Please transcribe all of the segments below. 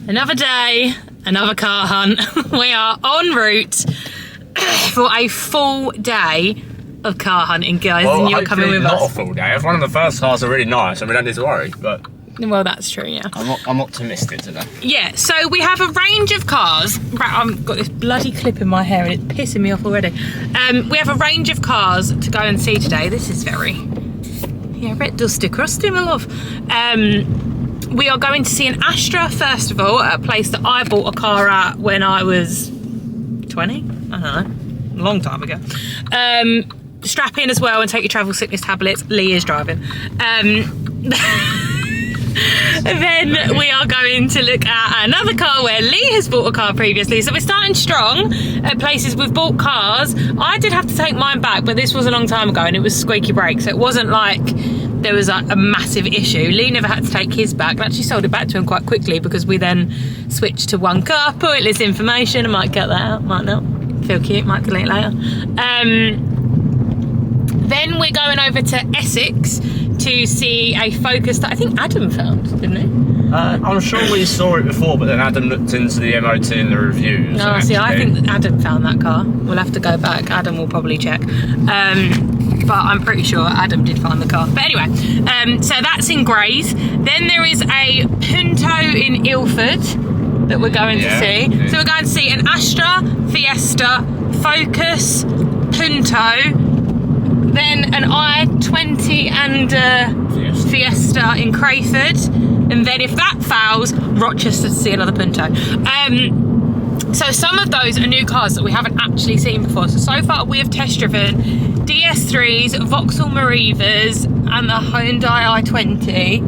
Another day, another car hunt. We are en route for a full day of car hunting, guys, well, and you're coming with not us. Not a full day. If one of the first cars are really nice, and we don't need to worry, but... Well, that's true, yeah. I'm optimistic today. Yeah, so we have a range of cars. Right, I've got this bloody clip in my hair and it's pissing me off already. We have a range of cars to go and see today. This is very... Yeah, red dusty crusty, my love. We are going to see an Astra, first of all, at a place that I bought a car at when I was 20? I don't know. A long time ago. Strap in as well and take your travel sickness tablets. Lee is driving. Then we are going to look at another car where Lee has bought a car previously. So we're starting strong at places we've bought cars. I did have to take mine back, but this was a long time ago and it was squeaky brake. So it wasn't like there was a massive issue. Lee never had to take his back. I actually sold it back to him quite quickly because we then switched to one car. Pointless information. I might cut that out, might not. Feel cute, might delete later. Then we're going over to Essex to see a Focus that I think Adam found, didn't he? I'm sure we saw it before, but then Adam looked into the MOT and the reviews. No, see, I think Adam found that car. We'll have to go back. Adam will probably check. But I'm pretty sure Adam did find the car. But anyway, so that's in Grays. Then there is a Punto in Ilford that we're going to see. Yeah. So we're going to see an Astra, Fiesta, Focus, Punto, then an I-20 and Fiesta in Crayford, and then if that fails, Rochester to see another Punto. So some of those are new cars that we haven't actually seen before. So far we have test driven DS3s, Vauxhall Marivas, and the Hyundai i20.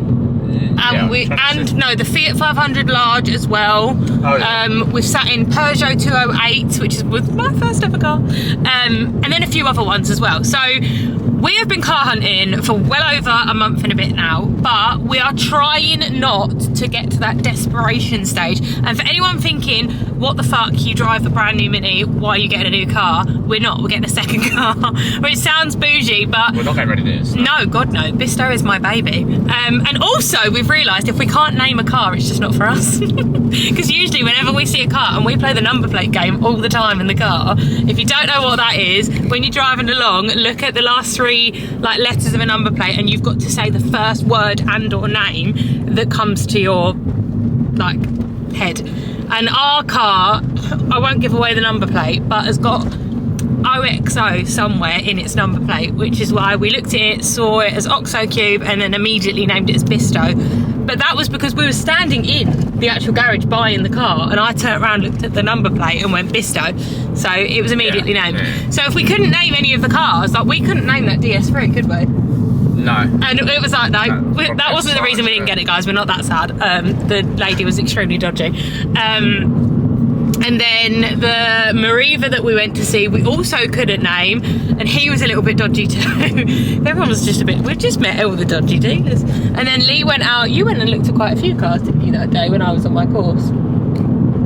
The Fiat 500 large as well. Oh, yeah. We've sat in Peugeot 208, which was my first ever car, and then a few other ones as well. So we have been car hunting for well over a month and a bit now, but we are trying not to get to that desperation stage. And for anyone thinking, what the fuck, you drive a brand new Mini, why are you getting a new car? We're not, we're getting a second car, which sounds bougie, but... We're not getting rid of this. No, God no, Bisto is my baby. And also, we've realised if we can't name a car, it's just not for us. Because usually whenever we see a car, and we play the number plate game all the time in the car, if you don't know what that is, when you're driving along, look at the last three letters of a number plate and you've got to say the first word and or name that comes to your head. And our car, I won't give away the number plate, but has got OXO somewhere in its number plate, which is why we looked at it, saw it as Oxo Cube, and then immediately named it as Bisto. But that was because we were standing in the actual garage buying the car, and I turned around, looked at the number plate and went Bisto. So it was immediately named. Yeah. So if we couldn't name any of the cars, we couldn't name that DS3, could we? No. And it was like, no, that wasn't the reason we didn't get it, guys. We're not that sad. The lady was extremely dodgy. And then the Mariva that we went to see, we also couldn't name, and he was a little bit dodgy too. Everyone was just a bit, we just met all the dodgy dealers. And then Lee went out, you went and looked at quite a few cars, didn't you, that day when I was on my course?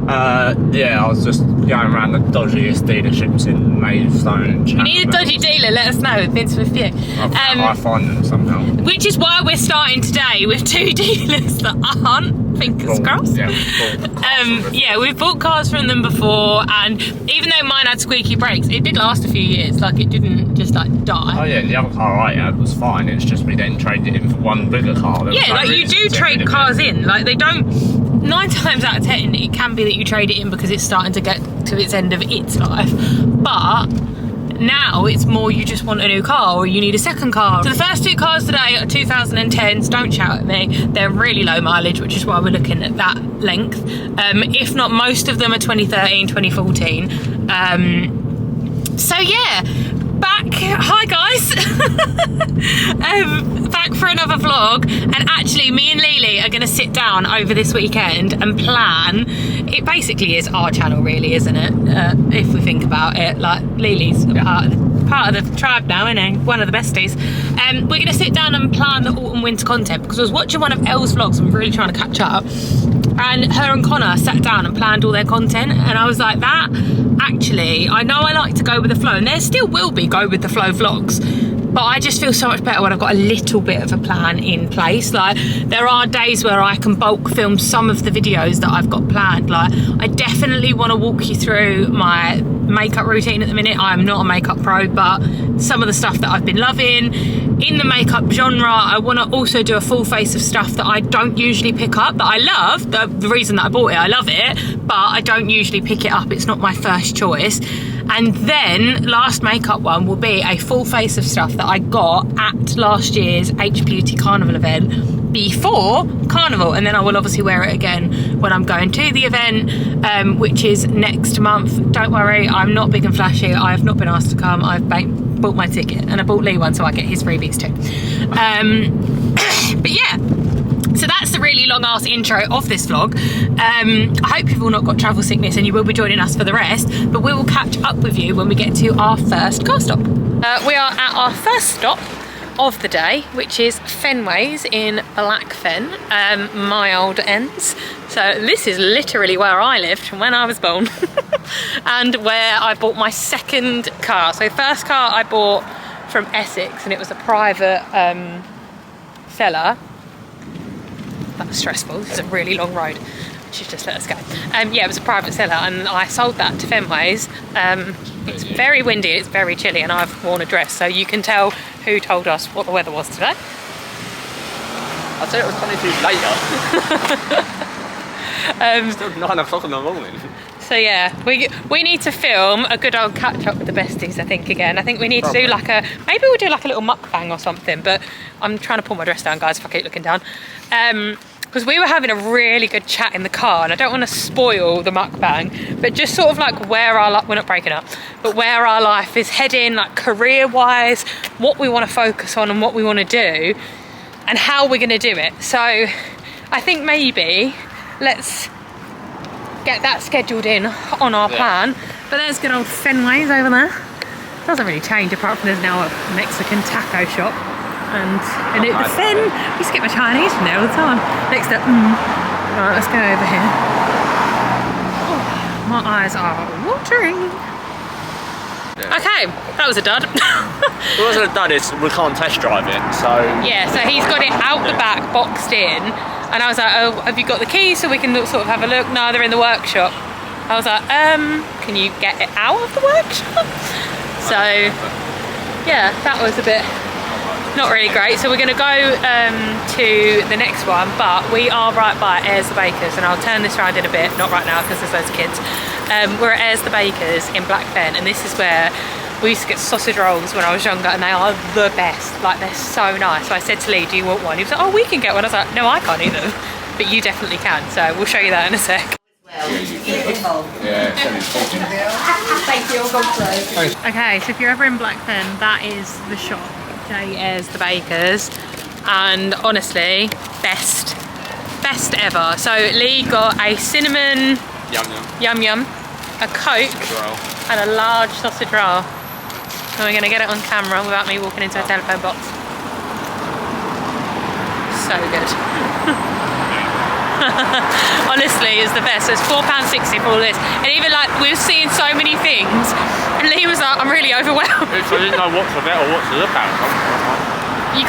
Yeah, I was just going around the dodgiest dealerships in Maidstone. You need a dodgy dealer, let us know, we've been to a few. I find them somehow. Which is why we're starting today with two dealers that aren't, fingers crossed. Yeah, we've bought cars from them before, and even though mine had squeaky brakes, it did last a few years, it didn't just die. Oh yeah, the other car I had was fine, it's just we then traded it in for one bigger car. Yeah, you do trade cars in, they don't, 9 times out of 10 it can be that you trade it in because it's starting to get to its end of its life, but now it's more you just want a new car or you need a second car. So the first two cars today are 2010s, don't shout at me, they're really low mileage, which is why we're looking at that length. If not, most of them are 2013, 2014. So yeah, back, hi guys. Back for another vlog, and actually me and Lily are going to sit down over this weekend and plan. It basically is our channel really, isn't it? If we think about it, Lily's part of the tribe now, isn't he? One of the besties. We're going to sit down and plan the autumn winter content, because I was watching one of Elle's vlogs, I'm really trying to catch up, and her and Connor sat down and planned all their content, and I was like, that actually, I know I like to go with the flow, and there still will be go with the flow vlogs, but I just feel so much better when I've got a little bit of a plan in place. Like, there are days where I can bulk film some of the videos that I've got planned. Like, I definitely want to walk you through my makeup routine at the minute. I'm not a makeup pro, but some of the stuff that I've been loving in the makeup genre. I want to also do a full face of stuff that I don't usually pick up, that I love. The reason that I bought it, I love it, but I don't usually pick it up. It's not my first choice. And then last makeup one will be a full face of stuff that I got at last year's H Beauty Carnival event before Carnival, and then I will obviously wear it again when I'm going to the event, which is next month. Don't worry, I'm not big and flashy. I have not been asked to come. I've bought my ticket, and I bought Lee one so I get his freebies too. But yeah, so that's the really long ass intro of this vlog. I hope you've all not got travel sickness and you will be joining us for the rest, but we will catch up with you when we get to our first car stop. We are at our first stop of the day, which is Fenways in Blackfen, my old ends. So this is literally where I lived when I was born and where I bought my second car. So first car I bought from Essex, and it was a private seller. That was stressful. This is a really long road. She's just let us go. Yeah, it was a private seller, and I sold that to Fenways. It's very windy, it's very chilly, and I've worn a dress, so you can tell who told us what the weather was today. I'd say it was 22 later. Still 9 o'clock in the morning. So yeah, we need to film a good old catch up with the besties, I think, again. I think we need to do like maybe we'll do like a little mukbang or something, but I'm trying to pull my dress down, guys, if I keep looking down. Because we were having a really good chat in the car, and I don't want to spoil the mukbang, but just sort of like where our life, we're not breaking up, but where our life is heading, like career-wise, what we want to focus on and what we want to do, and how we're going to do it. So I think maybe let's get that scheduled in on our plan. But there's good old Fenways over there. Doesn't really change apart from there's now a Mexican taco shop. And the Fen, we used to get my Chinese from there all the time. Next up, right, let's go over here. Oh, my eyes are watering. Yeah. Okay, that was a dud. It wasn't a dud, it's we can't test drive it, so... Yeah, so he's got it out the back, boxed in, and I was like, oh, have you got the keys so we can sort of have a look? No, they're in the workshop. I was like, can you get it out of the workshop? So, yeah, that was a bit... not really great. So we're going to go to the next one, but we are right by Ayres the Bakers, and I'll turn this around in a bit, not right now because there's loads of kids. We're at Ayres the Bakers in Blackfen, and this is where we used to get sausage rolls when I was younger, and they are the best. Like, they're so nice. So I said to Lee, do you want one? He was like, oh, we can get one. I was like, no, I can't eat them, but you definitely can. So we'll show you that in a sec. Yeah, thank you, Okay, so if you're ever in Blackfen, that is the shop. Ayres the Bakers, and honestly, best ever. So Lee got a cinnamon yum, a Coke, and a large sausage roll. And we're going to get it on camera without me walking into a telephone box. So good. Honestly, it's the best. So it's £4.60 for all this, and even like we're seeing so many things, and Lee was like, I'm really overwhelmed. I didn't know what to get or what to look at. You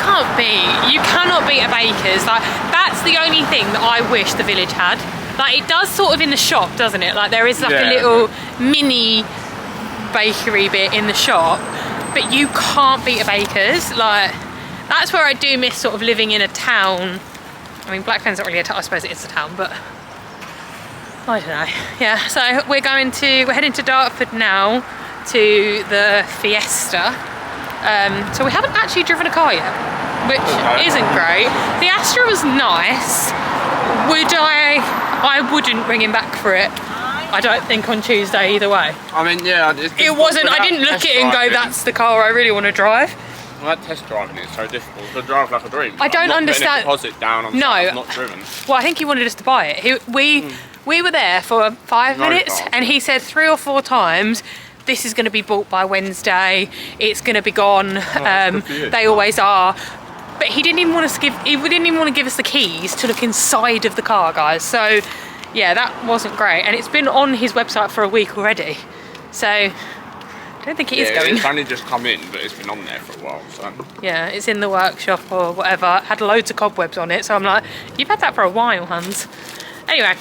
cannot beat a Baker's. Like, that's the only thing that I wish the village had. Like, it does sort of in the shop, doesn't it? Like, there is like a little mini bakery bit in the shop, but you can't beat a Baker's. Like, that's where I do miss sort of living in a town. I mean, Blackfen's not really a town, I suppose it is a town, but I don't know. Yeah, so we're heading to Dartford now to the Fiesta. So we haven't actually driven a car yet, which isn't great. The Astra was nice. I wouldn't bring him back for it. I don't think on Tuesday either way. I mean, yeah. It wasn't, I didn't look at it and go, that's the car I really want to drive. Well, that test driving is so difficult to drive like a dream. I don't understand. Deposit down on not driven. Well, I think he wanted us to buy it. We were there for 5 minutes, and he said 3 or 4 times, this is going to be bought by Wednesday, it's going to be gone. They always are. But he didn't even want to give us the keys to look inside of the car, guys. So yeah, that wasn't great, and it's been on his website for a week already. So I don't think it is going. It's only just come in, but it's been on there for a while, so. Yeah, it's in the workshop or whatever. Had loads of cobwebs on it, so I'm like, you've had that for a while, Hans. Anyway,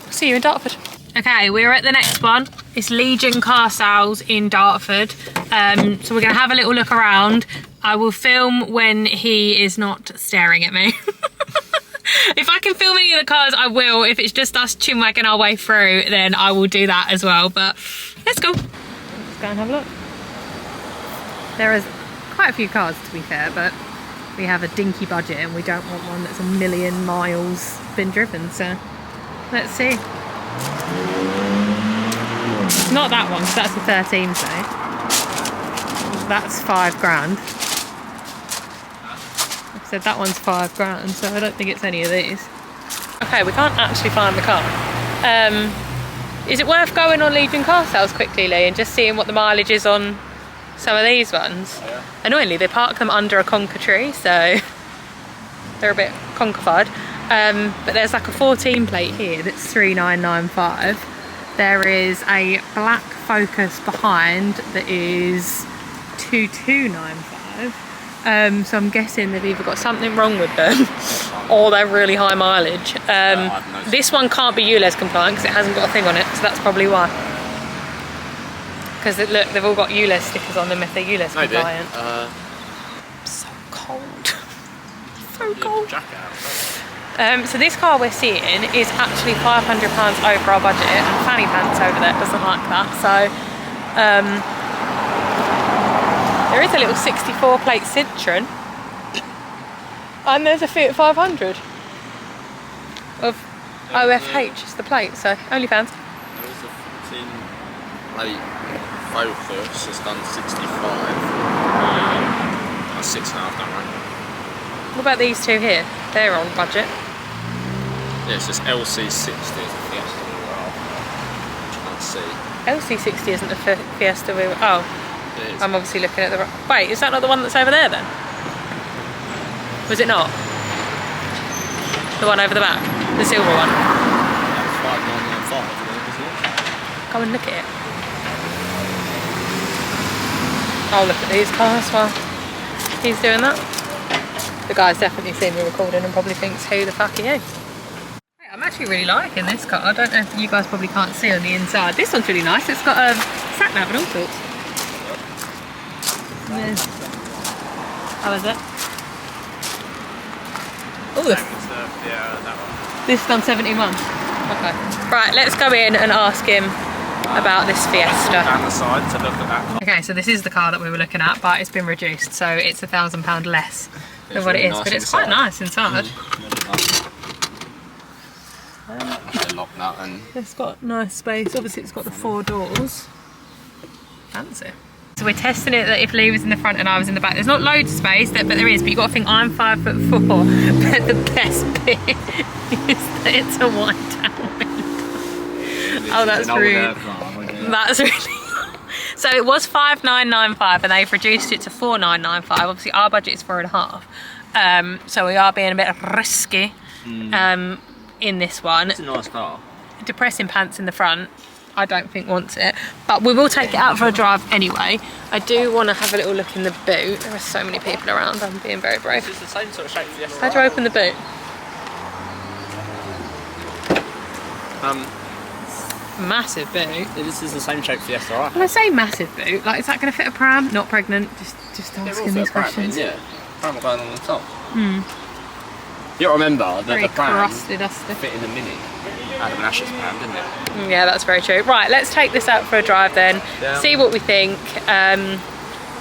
see you in Dartford. Okay, we're at the next one. It's Legion car sales in Dartford. So we're gonna have a little look around. I will film when he is not staring at me. If I can film any of the cars, I will. If it's just us chinwagging our way through, then I will do that as well. But let's go. Let's go and have a look. There is quite a few cars, to be fair, but we have a dinky budget and we don't want one that's 1 million miles been driven. So let's see. It's not that one, because that's a 13 plate. That's £5 grand. Said that one's £5 grand, so I don't think it's any of these. Okay, we can't actually find the car. Is it worth going on Legion car sales quickly, Lee, and just seeing what the mileage is on some of these ones? Yeah. Annoyingly, they park them under a conker tree, so they're a bit conkified. But there's like a 14 plate here that's 3995. There is a black Focus behind that is 2295. So I'm guessing they've either got something wrong with them or they're really high mileage. This one can't be ULEZ compliant because it hasn't got a thing on it, so that's probably why. Because look, they've all got ULEZ stickers on them if they're ULEZ compliant. So cold. So cold. So this car we're seeing is actually £500 over our budget, and Fanny Pants over there doesn't like that. So there is a little 64 plate Citroen, and there's a Fiat 500 of OFH is the plate, so OnlyFans. There is a 14 plate Focus, it's done 65. That's 6.5, don't worry. What about these two here? They're on budget. Yeah, it's just LC60 is the Fiesta we were on. Can't see. LC60 isn't the Fiesta we were... Oh. I'm obviously looking at the... Wait, is that not the one that's over there then? Was it not? The one over the back? The silver one? That was 5995, isn't it? Come and look at it. I'll look at these cars while he's doing that. The guy's definitely seen me recording and probably thinks, who the fuck are you? I'm actually really liking this car. I don't know if you guys probably can't see on the inside. This one's really nice. It's got a sat nav and all sorts. Yeah. How is it? Oh, That one. this is done 71. Okay. Right, let's go in and ask him about this Fiesta. Down the side to look at that. Okay, so this is the car that we were looking at, but it's been reduced, so it's £1,000 less than what it is. But it's quite nice inside. The lock nut and It's got nice space. Obviously, it's got the 4 doors. Fancy. So we're testing it that if Lee was in the front and I was in the back, there's not loads of space, but there is. But you've got to think I'm 5'4". But the best bit is that it's a wind down window. Oh, that's rude. That's really. So it was 5,995, and they've reduced it to 4,995. Obviously, our budget is 4.5. So we are being a bit risky. In this one. it's a nice car. Depressing pants in the front, I don't think wants it, but we will take it out for a drive anyway. I do want to have a little look in the boot. There are so many people around, I'm being very brave. It's the same sort of shape for yesterday. How do I open the boot? Massive boot. This is the same shape for yesterday. When I say massive boot, like, is that going to fit a pram? Not pregnant, just asking these questions. Yeah, pram going on the top. You remember that Very the pram crusty, dusty. fit in the Mini out of an Ash's pram, didn't it? Yeah, that's very true. Right, let's take this out for a drive then, see what we think, and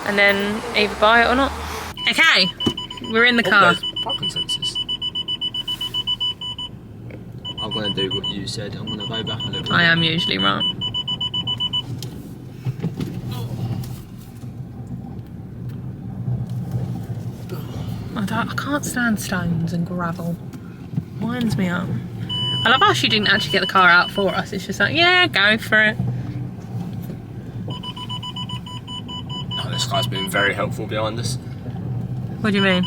then either buy it or not. Okay, we're in the car. Parking sensors. I'm going to do what you said. I'm going to go back a little bit. I am usually right. I can't stand stones and gravel. Winds me up. I love how she didn't actually get the car out for us. It's just like, yeah, go for it. Oh, this guy's been very helpful behind us. What do you mean?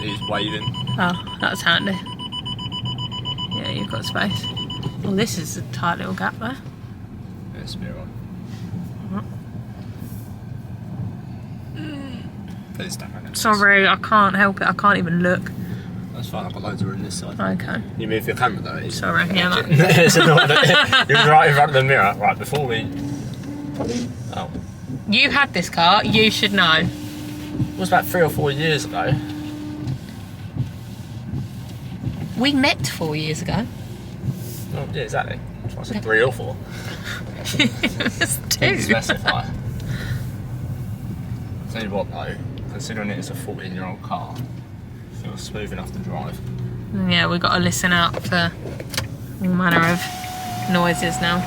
He's waving. Oh, that's handy. Yeah, you've got space. Well, this is a tight little gap there. Yeah, it's a bit right. Please don't run it. Sorry, I can't help it. I can't even look. That's fine, I've got loads of room this side. Okay. You move your camera though. Sorry, yeah, that. It's annoying. You're right in front of the mirror. Right, before we... Oh. You had this car, you should know. It was about 3 or 4 years ago. We met 4 years ago. Oh, yeah, exactly. So I said 3 or 4. It's 2. Didn't specify. Tell you what though, considering it is a 14-year-old car, it feels smooth enough to drive. Yeah, we've got to listen out for all manner of noises now.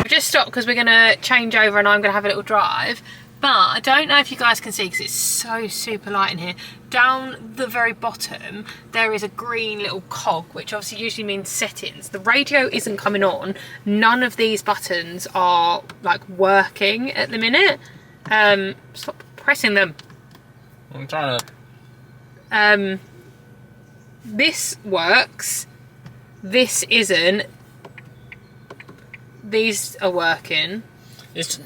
Just stop because we're going to change over and I'm going to have a little drive. But I don't know if you guys can see because it's so super light in here. Down the very bottom, there is a green little cog, which obviously usually means settings. The radio isn't coming on. None of these buttons are like working at the minute. Stop pressing them. I'm trying to... This works. This isn't. These are working.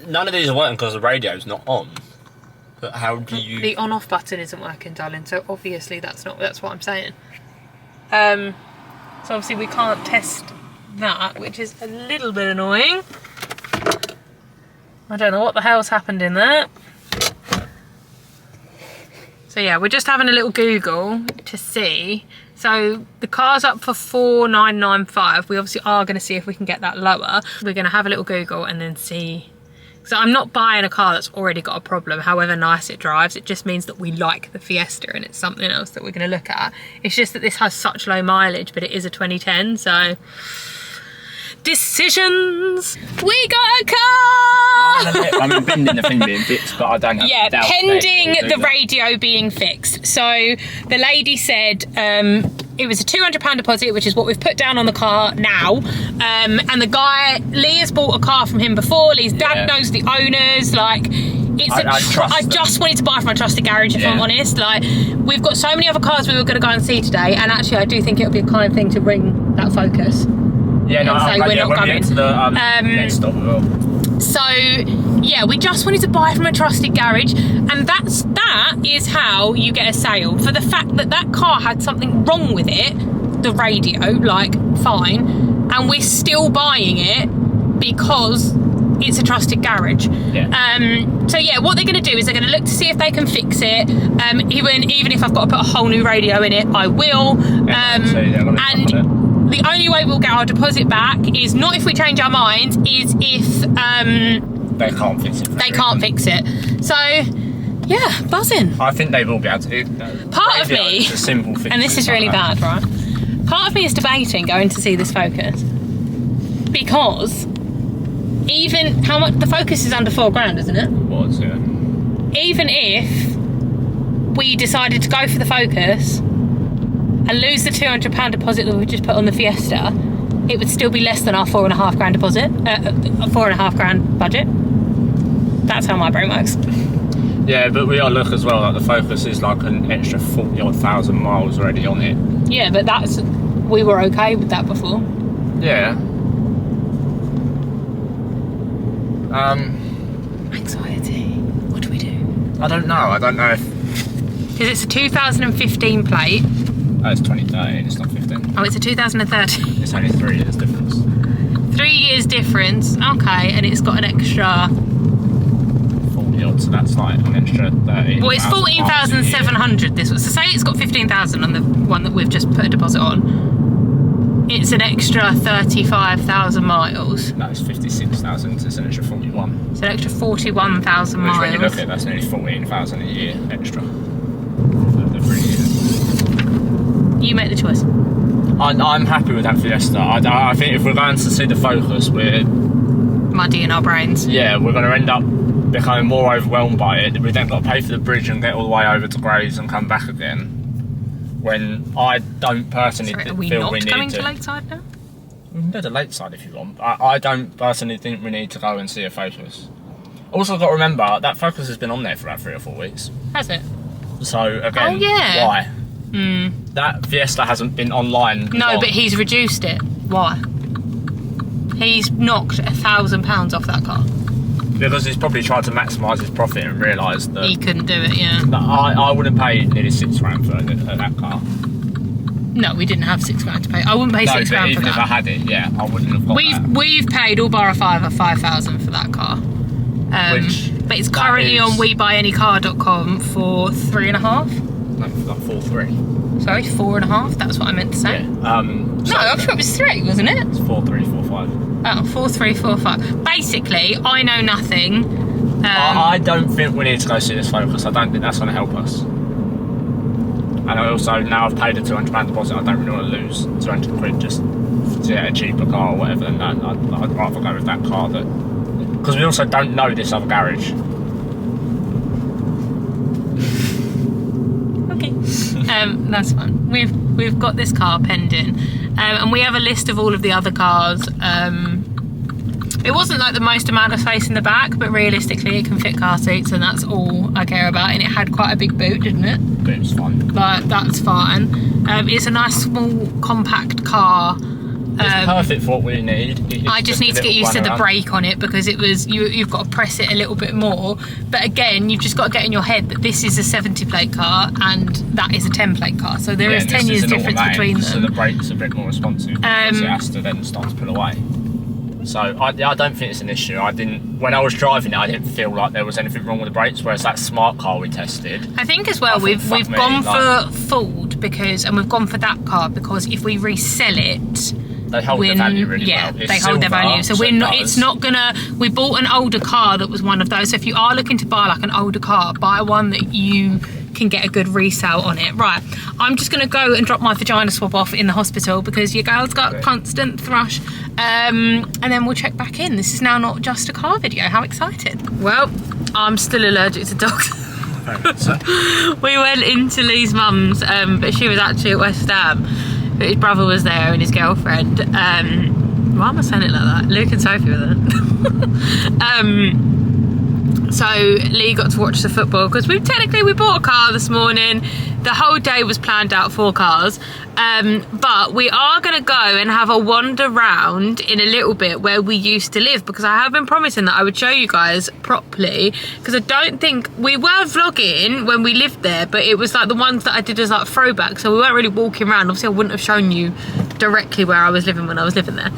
None of these are working because the radio's not on. But how do you... The on-off button isn't working, darling, so obviously that's what I'm saying. So obviously we can't test that, which is a little bit annoying. I don't know what the hell's happened in there. So yeah, we're just having a little Google to see. So the car's up for 4,995. We obviously are going to see if we can get that lower. We're going to have a little Google and then see. So I'm not buying a car that's already got a problem, however nice it drives. It just means that we like the Fiesta and it's something else that we're going to look at. It's just that this has such low mileage, but it is a 2010, so... Decisions! We got a car! I mean, pending the thing being fixed, but I don't have Yeah, doubt pending the radio being fixed. So the lady said it was a £200 deposit, which is what we've put down on the car now. And the guy, Lee has bought a car from him before. Lee's dad knows the owners. Like, it's I just wanted to buy from a trusted garage, if I'm honest. Like, we've got so many other cars we were going to go and see today, and actually I do think it would be a kind thing to bring that Focus. Yeah, no, and say we're not coming. To the next stop as well. So yeah, we just wanted to buy from a trusted garage, and that is how you get a sale. For the fact that that car had something wrong with it, the radio, like, fine, and we're still buying it because it's a trusted garage. Yeah. So yeah, what they're going to do is they're going to look to see if they can fix it. Even if I've got to put a whole new radio in it, I will. And the only way we'll get our deposit back is not if we change our minds, is if they can't fix it. They can't fix it. So yeah, buzzing. I think they will be able to. Part of me, a simple fix, and this is really bad, right? Part of me is debating going to see this Focus because even how much the Focus is under £4,000, isn't it? It was, yeah. Even if we decided to go for the Focus and lose the £200 deposit that we just put on the Fiesta, it would still be less than our £4,500 deposit, £4,500 budget. That's how my brain works. Yeah, but we gotta look as well, like the Focus is like an extra 40-odd thousand miles already on it. Yeah, but we were okay with that before. Yeah. Anxiety. What do we do? I don't know if... Because it's a 2015 plate. Oh, it's 2013, it's not 15. Oh, it's a 2013. It's only 3 years difference. 3 years difference, okay, and it's got an extra... 40 odd, so that's like an extra 13. Well, it's 14,700 this was. So say it's got 15,000 on the one that we've just put a deposit on. It's an extra 35,000 miles. No, it's 56,000, so it's an extra 41. It's an extra 41,000 miles. Which when you look at it, that's nearly 14,000 a year extra. For 3 years. You make the choice. I'm happy with that Fiesta. I think if we're going to see the Focus, we're... muddy in our brains. Yeah, we're going to end up becoming more overwhelmed by it. We then got to pay for the bridge and get all the way over to Grays and come back again. When I don't personally Sorry, are we feel not we need coming to... to Lakeside now? We can go to Lakeside if you want. I don't personally think we need to go and see a Focus. Also got to remember, that Focus has been on there for about 3 or 4 weeks. Has it? So again, Oh, yeah. why? That Fiesta hasn't been online. No, long. but he's reduced it. Why? He's knocked £1,000 off that car. Because he's probably tried to maximise his profit and realised that He couldn't do it, yeah. that I would have paid nearly £6,000 for that car. No, we didn't have £6,000 to pay. I wouldn't pay No, £6,000 but for even if I that. had it, yeah, I wouldn't have got that. We've paid all bar a fiver, 5,000 for that car. Which, but it's that currently is- on WeBuyAnyCar.com for 3.5. No, like 4.3. Sorry, 4.5. That's what I meant to say. Yeah. No, I'm sure it was 3, wasn't it? It's 4.345. Oh, 4.345. Basically, I know nothing. I don't think we need to go see this Focus. I don't think that's going to help us. And I also, now I've paid a £200 deposit, I don't really want to lose 200 quid just to get a cheaper car or whatever than that. I'd rather go with that car that... Because we also don't know this other garage. Okay. That's fine. We've got this car pending, and we have a list of all of the other cars. It wasn't like the most amount of space in the back, but realistically it can fit car seats, and that's all I care about. And it had quite a big boot, didn't it? But it's fine. But that's fine. It's a nice small compact car. It's perfect for what we need. I just need to get used to the brake on it, because it was you've got to press it a little bit more. But again, you've just got to get in your head that this is a 70 plate car and that is a 10 plate car. So there is 10 years difference between them. So the brake's a bit more responsive because it has to then start to pull away. So I don't think it's an issue. When I was driving it, I didn't feel like there was anything wrong with the brakes. Whereas that smart car we tested, I think as well we've gone for Ford and we've gone for that car because if we resell it, they hold their value really well. It's they hold their silver, value. So we're not. It's not gonna. We bought an older car that was one of those. So if you are looking to buy like an older car, buy one that you can get a good resale on it. Right. I'm just gonna go and drop my vagina swab off in the hospital because your girl's got constant thrush. And then we'll check back in. This is now not just a car video. How excited! Well, I'm still allergic to dogs. We went into Lee's mum's, but she was actually at West Ham. But his brother was there and his girlfriend. Why am I saying it like that? Luke and Sophie were there. So Lee got to watch the football because we bought a car this morning. The whole day was planned out for cars. But we are going to go and have a wander round in a little bit where we used to live, because I have been promising that I would show you guys properly, because I don't think we were vlogging when we lived there, but it was like the ones that I did as like throwback, so we weren't really walking around. Obviously I wouldn't have shown you directly where I was living when I was living there.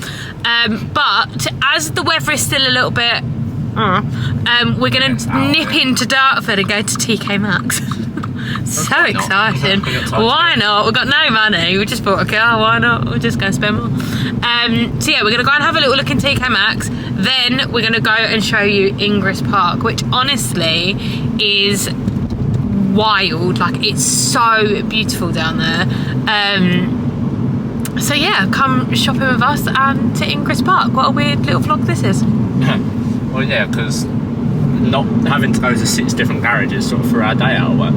But as the weather is still a little bit we're going to nip into Dartford and go to TK Maxx. So exciting. Why not? We've got no money. We just bought a car. Why not? We'll just go spend more. So yeah, we're going to go and have a little look in TK Maxx. Then we're going to go and show you Ingress Park, which honestly is wild. Like, it's so beautiful down there. So yeah, come shopping with us and to Ingress Park. What a weird little vlog this is. Well, yeah, because not having to go to 6 different garages sort of for our day out of work.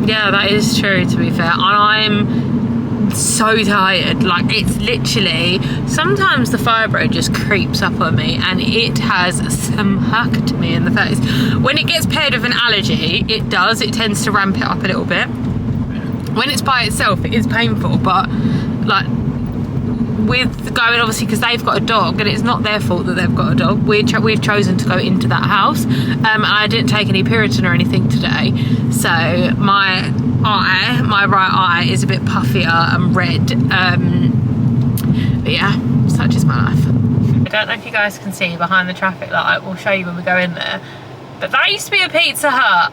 Yeah, that is true, to be fair. And I'm so tired. Like, it's literally, sometimes the fibro just creeps up on me and it has smacked me in the face. When it gets paired with an allergy, it tends to ramp it up a little bit. When it's by itself, it is painful, but like, with going, obviously, because they've got a dog and it's not their fault that they've got a dog, we've chosen to go into that house, and I didn't take any Piriton or anything today, so my right eye is a bit puffier and red, but yeah, such is my life. I don't know if you guys can see behind the traffic light. We'll show you when we go in there, but that used to be a Pizza Hut.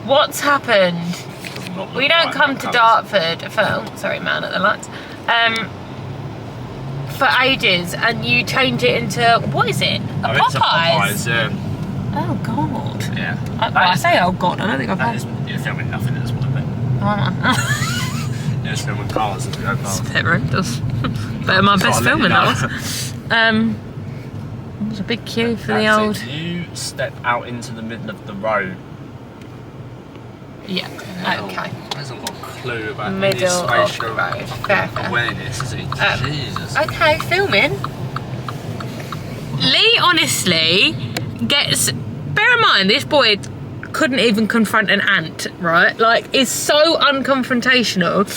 What's happened? We don't come to Dartford for, sorry man at the lights, for ages, and you change it into, what is it? A Popeyes? It's a Popeyes, yeah. Oh god. Yeah. I say oh god, I don't think I've had. You're filming nothing at this point, but you're just filming cars as we go past. It's a bit horrendous. But my best filming that was. There's a big queue for the old. You step out into the middle of the road. Yeah. Okay. Hasn't got a clue about Middle any spatial of the road. Fair. awareness, is he? Jesus. Okay, filming. Lee honestly gets. Bear in mind, this boy couldn't even confront an ant, right? Like, is so unconfrontational.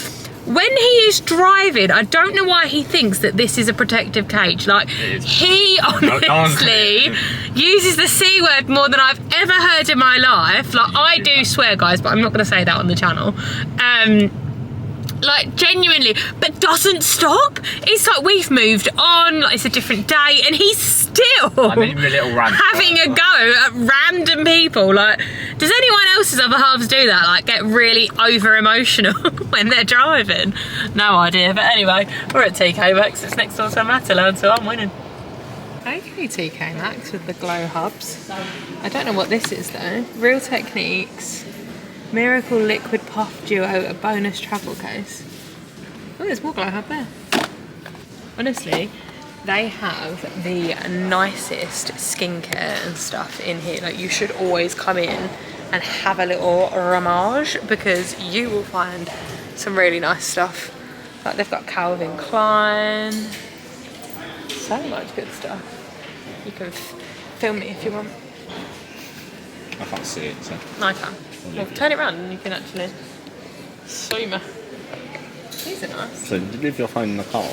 When he is driving, I don't know why he thinks that this is a protective cage. Like, he honestly uses the C word more than I've ever heard in my life. Like, I do swear, guys, but I'm not going to say that on the channel. Like, genuinely, but doesn't stop. It's like we've moved on, like it's a different day, and he's still having a go at random people. Like, does anyone else's other halves do that? Like, get really over emotional when they're driving? No idea. But anyway, we're at TK Maxx. It's next door to Matalan, so I'm winning. Okay, TK Maxx with the glow hubs. I don't know what this is though. Real Techniques. Miracle Liquid Puff Duo, a bonus travel case. Oh, there's more glow hub there. Honestly, they have the nicest skincare and stuff in here. Like, you should always come in and have a little rummage because you will find some really nice stuff. Like, they've got Calvin Klein. So much good stuff. You can film me if you want. I can't see it, so. I can. Well, turn it around and you can actually zoom. These are nice. So, did you leave your phone in the car?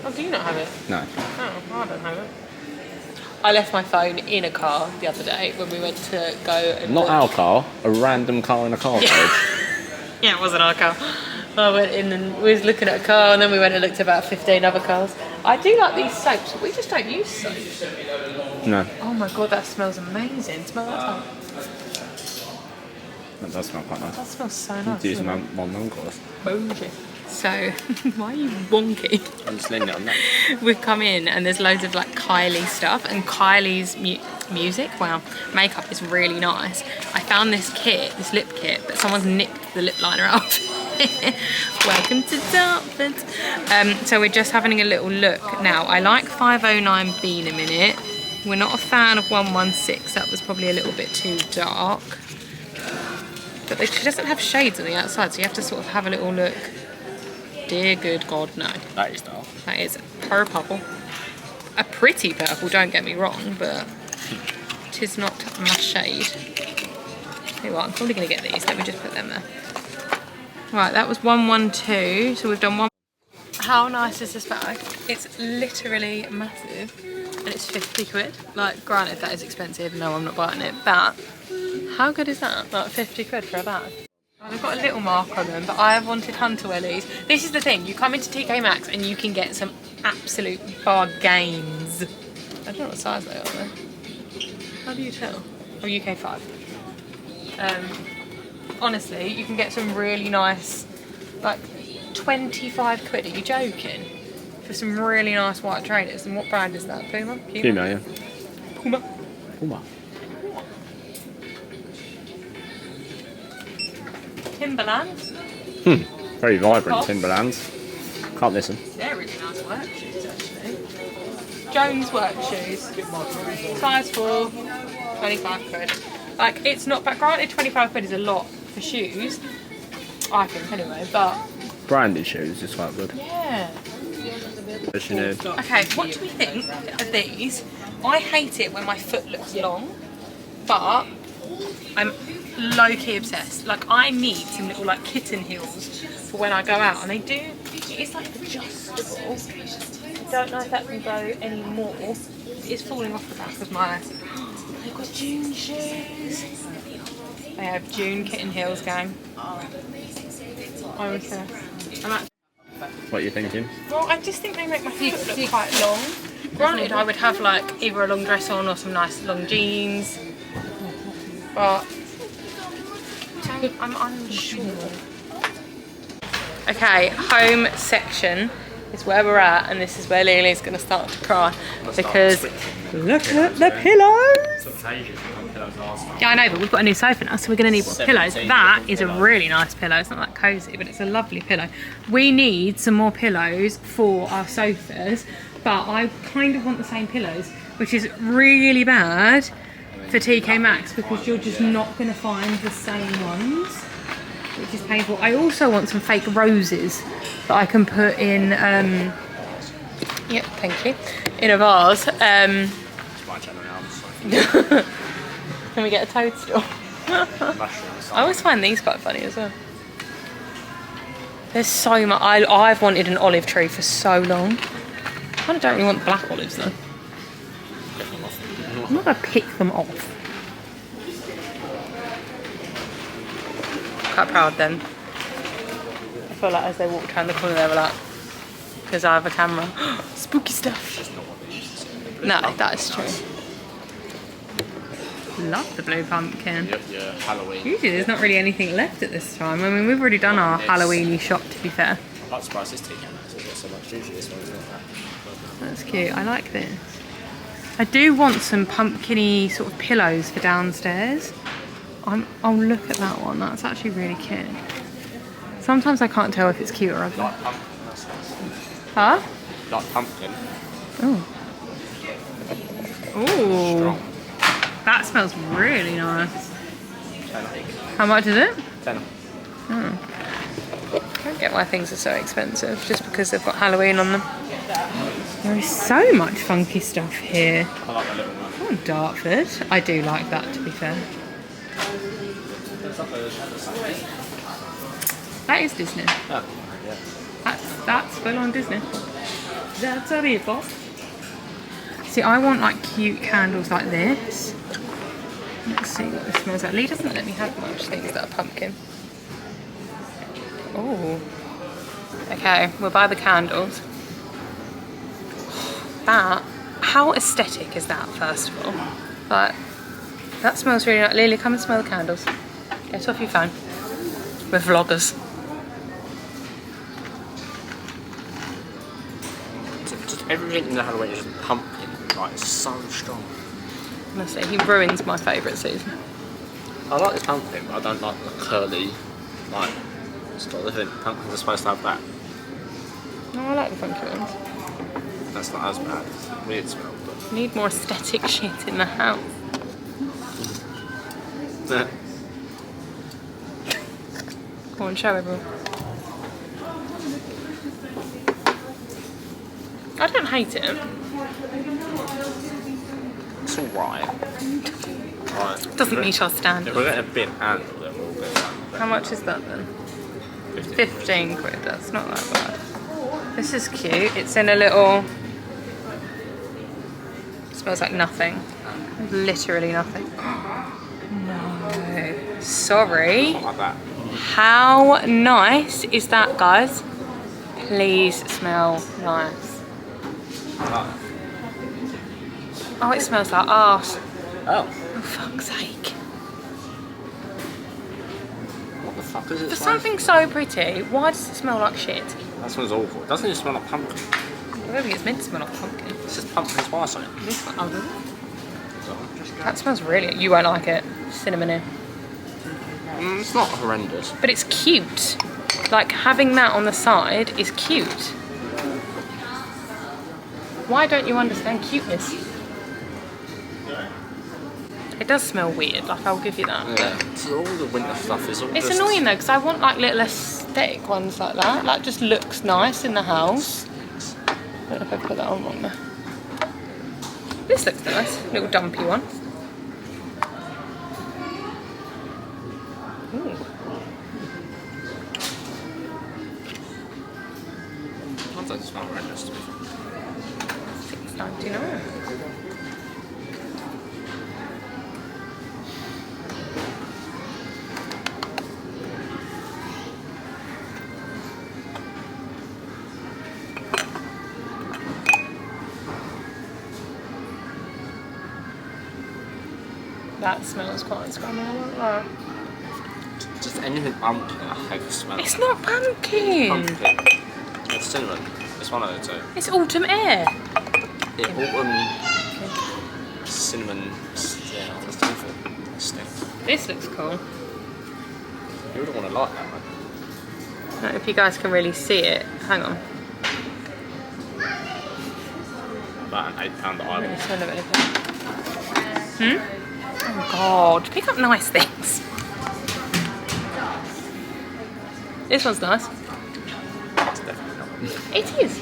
Oh, do you not have it? No. Oh, I don't have it. I left my phone in a car the other day when we went to go and Not look. our car, a random car in a car garage. Yeah, it wasn't our car. I went in and we was looking at a car, and then we went and looked at about 15 other cars. I do like these soaps, but we just don't use soaps. No. Oh my god, that smells amazing. Smell that soap. That does smell quite nice. That smells so nice. Use my mum course. Bougie. So, why are you wonky? I'm just leaning it on that. We've come in and there's loads of like Kylie stuff, and Kylie's music, wow, makeup is really nice. I found this kit, this lip kit, but someone's nicked the lip liner off. Welcome to Dartford. So we're just having a little look now. I like 509 Bean a minute. We're not a fan of 116. That was probably a little bit too dark. But she doesn't have shades on the outside, so you have to sort of have a little look. Dear good God, no. That is dark. That is purple. A pretty purple, don't get me wrong, but tis not my shade. Tell you what, I'm probably going to get these. Let me just put them there. Right, that was 112, so we've done one. How nice is this bag? It's literally massive, and it's 50 quid. Like, granted, that is expensive. No, I'm not buying it, but how good is that? Like 50 quid for a bag. Well, they've got a little mark on them, but I have wanted Hunter Wellies. This is the thing, you come into TK Maxx and you can get some absolute bargains. I don't know what size they are though. How do you tell? Oh, UK 5. Honestly, you can get some really nice, like 25 quid, are you joking? For some really nice white trainers. And what brand is that? Puma? Puma, yeah. Puma. Puma. Timberlands. Very vibrant Timberlands. Can't listen. They're really nice work shoes actually. Jones work shoes. Size 4, 25 quid. Like, it's not, but granted 25 quid is a lot for shoes. I think anyway, but... Branded shoes is quite good. Yeah. Okay, Okay, what do we think of these? I hate it when my foot looks long, but I'm low-key obsessed. Like, I need some little like kitten heels for when I go out, and they do, it's like adjustable. I don't know if that can go any more. It's falling off the back of my, they've got June shoes. They have June kitten heels, gang. I'm what are you thinking? well, I just think they make my feet look quite long. Granted, I would have like either a long dress on or some nice long jeans, but I'm unsure. Okay, home section is where we're at, and this is where Lily's going to start to cry because look at the pillows. Yeah, I know, but we've got a new sofa now, so we're going to need more pillows. That is a really nice pillow. It's not that cosy, but it's a lovely pillow. We need some more pillows for our sofas, but I kind of want the same pillows, which is really bad for TK Maxx because you're just not going to find the same ones, which is painful. I also want some fake roses that I can put in, yep, thank you, in a vase. Can we get a toadstool? Mushrooms. I always find these quite funny as well. There's so much. I've wanted an olive tree for so long. I kind of don't really want black olives though. I'm not going to pick them off. Quite proud then. I feel like as they walked around the corner they were like, because I have a camera. Spooky stuff. No, that is true. Love the blue pumpkin. Yeah, Halloween. Usually there's not really anything left at this time. I mean, we've already done our Halloween-y shop, to be fair. I'm not surprised this tea came out, so it's got so much. Usually this one's not that. That's cute. I like this. I do want some pumpkin-y sort of pillows for downstairs. Oh, look at that one. That's actually really cute. Sometimes I can't tell if it's cute or ugly. Like pumpkin, that's nice. Huh? Like pumpkin. Oh. Ooh. Strong. That smells really nice. Tenner. How much is it? Tenner. I don't get why things are so expensive, just because they've got Halloween on them. There is so much funky stuff here. I like the little one. Oh, Dartford. I do like that, to be fair. That is Disney. Oh, yeah. That's full on Disney. That's a beautiful. See, I want like cute candles like this. Let's see what this smells like. Lee doesn't let me have much things that are pumpkin. Oh. Okay, we'll buy the candles. That, how aesthetic is that, first of all? But that smells really nice. Lily, come and smell the candles. Get off your phone. We're vloggers. Just everything in the Halloween is just pumpkin. Like, it's so strong. Honestly, he ruins my favourite season. I like this pumpkin, but I don't like the curly, like, it's not the thing. Pumpkins are supposed to have that. No, I like the funky ones. That's not as bad. It's a weird smell, but... Need more aesthetic shit in the house. Go on, show everyone. I don't hate it. It's alright. Right. Doesn't meet our If standards. we're getting a bit handle, then we'll get that. How much is that then? 15 quid, that's not that bad. This is cute. It's in a little... Smells like nothing. Literally nothing. No. Sorry. Not like that. How nice is that, guys? Please smell nice. Oh. Oh, it smells like arse. Oh. For fuck's sake. What the fuck is it? For something so pretty, why does it smell like shit? That smells awful. It doesn't even smell like pumpkin. I don't think it's meant to smell like pumpkin. It's just pumpkin spice on it. This one, oh, does it? That smells really... You won't like it. Cinnamon in. It's not horrendous. But it's cute. Like, having that on the side is cute. Why don't you understand cuteness? It does smell weird, like, I'll give you that. Yeah. So all the winter stuff is all It's just... annoying though, because I want like little aesthetic ones like that. That just looks nice in the house. I don't know if I put that on wrong there. This looks nice, little dumpy one. Ooh. That doesn't smell horrendous to me. $6.99. That smells quite scummy, I won't lie. Just anything pumpkin, I hate the smell. It's not pumpkin. Pumpkin. It's cinnamon. It's one of the two. It's autumn air. Yeah, autumn, cinnamon, yeah, that's different. Stinks. This looks cool. You wouldn't want to like that one. I don't know if you guys can really see it. Hang on. About an £8 Let island. me smell of it. Oh God, pick up nice things. This one's nice. It's definitely not. It is.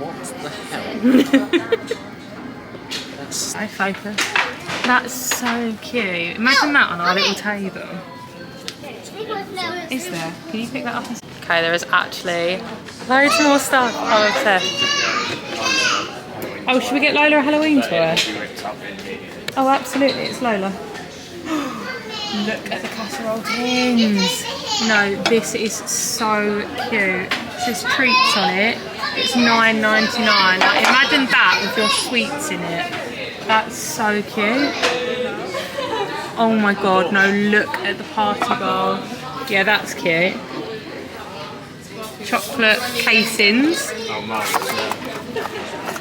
What the hell? That's... I focus. That's so cute. Imagine that on our little table. Is there? Can you pick that up? Okay, there is actually loads more stuff. I'm obsessed. Oh, should we get Lola a Halloween toy? Oh, absolutely. It's Lola. Look at the casserole tins. No, this is so cute. It says treats on it. It's $9.99. Like, imagine that with your sweets in it. That's so cute. Oh my god, no, look at the party bowl. Yeah, that's cute. Chocolate casings.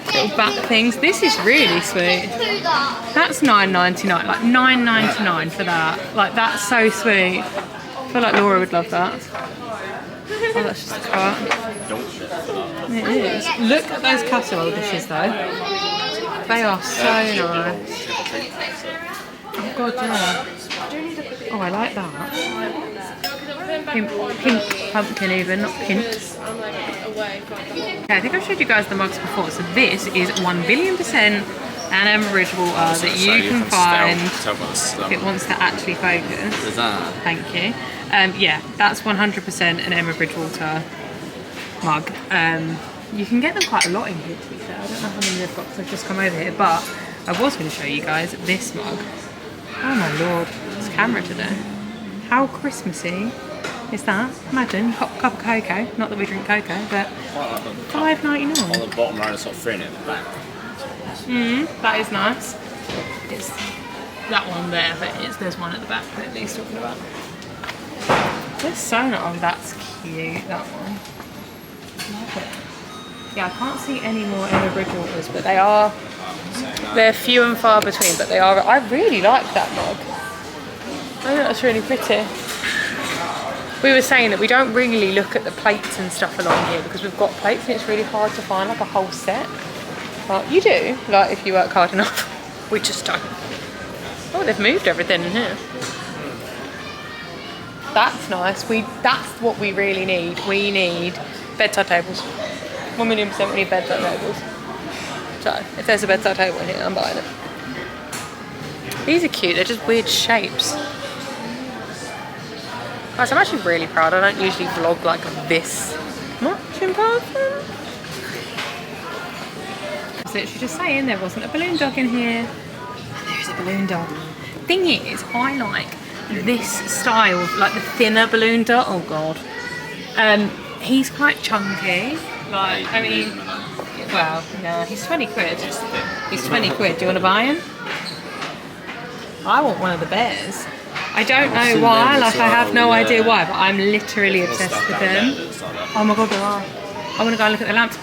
Little back things. This is really sweet. That's $9.99. Like $9.99 for that. Like, that's so sweet. I feel like Laura would love that. Oh, that's just a cart. It is. Look at those casserole dishes though. They are so nice. Oh god, yeah. Oh, I like that. Pink pumpkin even, not pink. Okay, I think I've showed you guys the mugs before. So this is 1,000,000,000% an Emma water that you can find if it wants to actually focus. Is that? Thank you. Yeah, that's 100% an Emma Bridgewater mug. You can get them quite a lot in here, to be fair. I don't know how many they've got because I've just come over here, but I was going to show you guys this mug. Oh my lord, it's camera today. How Christmassy is that? Imagine, hot cup of cocoa. Not that we drink cocoa, but $5.99. On the bottom row, it's got three in it at the back. That is nice. It's that one there, but there's one at the back that he's talking about. There's so nice. Oh, that's cute, that one. Love it. Yeah, I can't see any more Emma Bridgewaters, but they're few and far between, but they are. I really like that mug. I think that's really pretty. We were saying that we don't really look at the plates and stuff along here because we've got plates and it's really hard to find like a whole set. But you do, like if you work hard enough. We just don't. Oh, they've moved everything in here. That's nice. That's what we really need. We need bedside tables. 1,000,000% we need bedside tables. So if there's a bedside table in here, I'm buying it. These are cute. They're just weird shapes. Guys, I'm actually really proud. I don't usually vlog like this much in person. I was literally just saying there wasn't a balloon dog in here. And there's a balloon dog. Thing is, I like this style, like the thinner balloon dog. Oh god. He's quite chunky. Like, I mean, well, no, he's 20 quid. He's 20 quid. Do you want to buy him? I want one of the bears. I don't know why, like I have no idea why, but I'm literally obsessed with them. Oh my god, there are. I want to go and look at the lamps.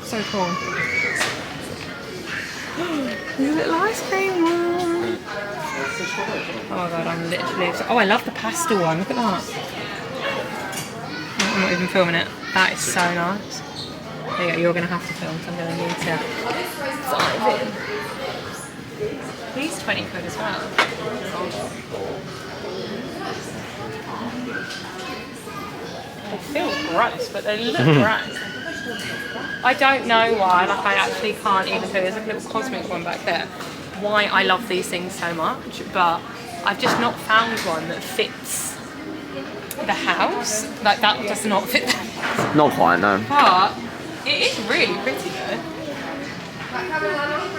So cool. There's a little ice cream one. Oh my god, I'm literally obsessed. Oh, I love the pastel one. Look at that. I'm not even filming it. That is so nice. There you go, you're going to have to film, so I'm going to need to dive in. He's 20 quid as well. They feel gross, but they look gross. I don't know why, like I actually can't even tell you. There's a little cosmic one back there. Why I love these things so much, but I've just not found one that fits the house. Like that does not fit the house. Not quite, no. But it is really pretty though.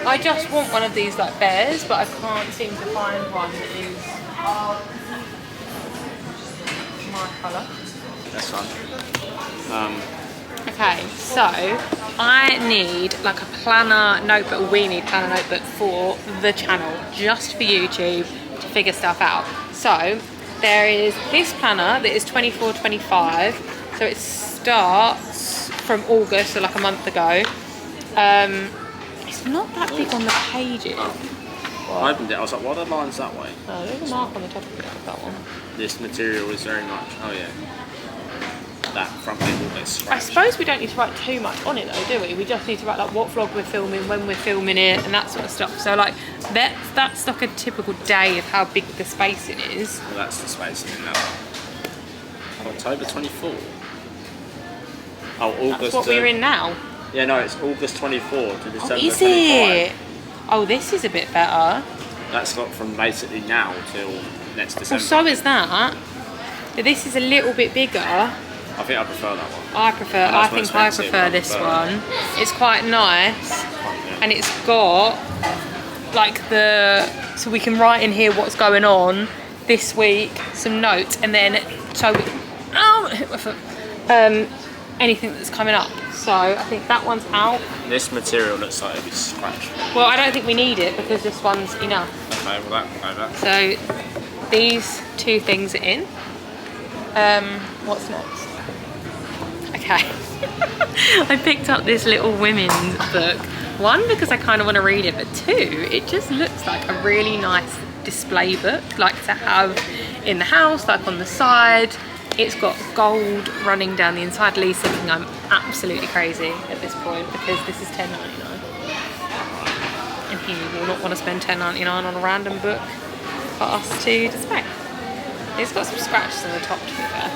I just want one of these like bears, but I can't seem to find one that is my colour. That's fun. Okay, so I need like a planner notebook, or we need planner notebook for the channel, just for YouTube to figure stuff out. So there is this planner that is $24.25, so it starts from August, so like a month ago. It's not that big on the pages. Well, I opened it, I was like, what are the lines that way? Oh, there's a mark on the top of that one. This material is very much, oh yeah. That front bit will get scratched. I suppose we don't need to write too much on it though, do we? We just need to write like what vlog we're filming, when we're filming it, and that sort of stuff. So like that's like a typical day of how big the spacing is. Well, that's the spacing in that one. October 24. Oh, August. That's what we're in now. Yeah, no, it's August 24 to December 25. Is it? Oh, this is a bit better. That's got from basically now till next December. Well, so is that. But this is a little bit bigger. I think I prefer that one. I think I prefer this one. It's quite nice, and it's got like so we can write in here what's going on this week, some notes, and then anything that's coming up. So I think that one's out. This material looks like it'll be scratched. Well, I don't think we need it because this one's enough. Okay, well that can go back. So these two things are in. What's next? Okay. I picked up this little women's book. One, because I kind of want to read it, but two, it just looks like a really nice display book, like to have in the house, like on the side. It's got gold running down the inside. Lee's thinking I'm absolutely crazy at this point because this is $10.99. And he will not want to spend $10.99 on a random book for us to display. It's got some scratches on the top, to be fair,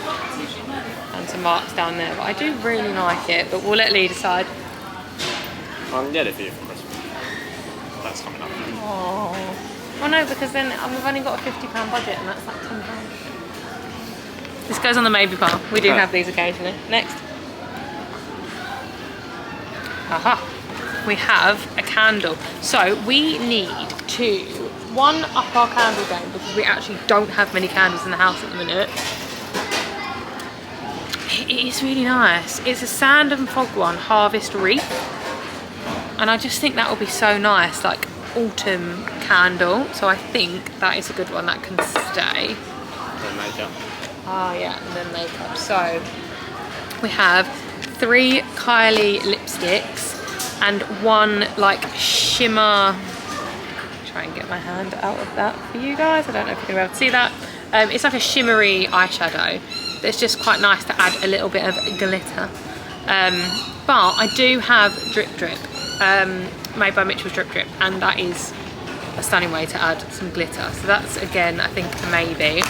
and some marks down there, but I do really like it, but we'll let Lee decide. I can get it for you for Christmas. That's coming up. Oh. Well, no, because then we've only got a £50 budget, and that's like £10. This goes on the maybe pile. We do have these occasionally. Next. Aha. We have a candle. So we need to up our candle game because we actually don't have many candles in the house at the minute. It is really nice. It's a sand and fog one, harvest wreath. And I just think that will be so nice, like autumn candle. So I think that is a good one that can stay. And makeup. Oh yeah, and then makeup. So we have 3 Kylie lipsticks and 1 like shimmer. Try and get my hand out of that for you guys. I don't know if you're gonna be able to see that. It's like a shimmery eyeshadow. It's just quite nice to add a little bit of glitter. But I do have Drip Drip, made by Mitchell's Drip Drip, and that is a stunning way to add some glitter. So that's, again, I think a maybe.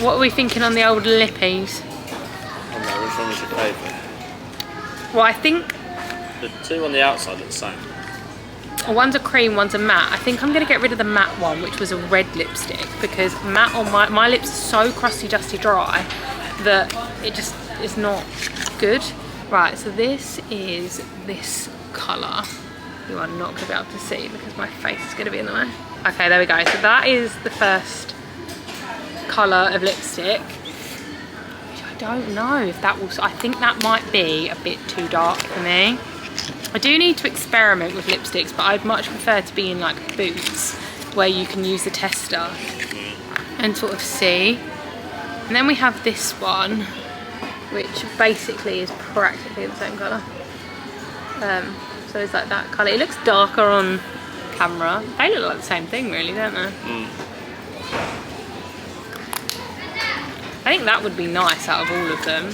What are we thinking on the old lippies? I don't know, which one was your favourite? Well, I think The two on the outside look the same. one's a cream, one's a matte. I think I'm going to get rid of the matte one, which was a red lipstick, because matte on my lips are so crusty, dusty, dry that it just is not good. Right, so this is this colour. You are not going to be able to see because my face is going to be in the way. Okay, there we go. So that is the first colour of lipstick. Which I don't know if that will... I think that might be a bit too dark for me. I do need to experiment with lipsticks, but I'd much prefer to be in like Boots, where you can use the tester and sort of see. And then we have this one, which basically is practically the same colour. So it's like that colour. It looks darker on camera. They look like the same thing really, don't they? I think that would be nice out of all of them.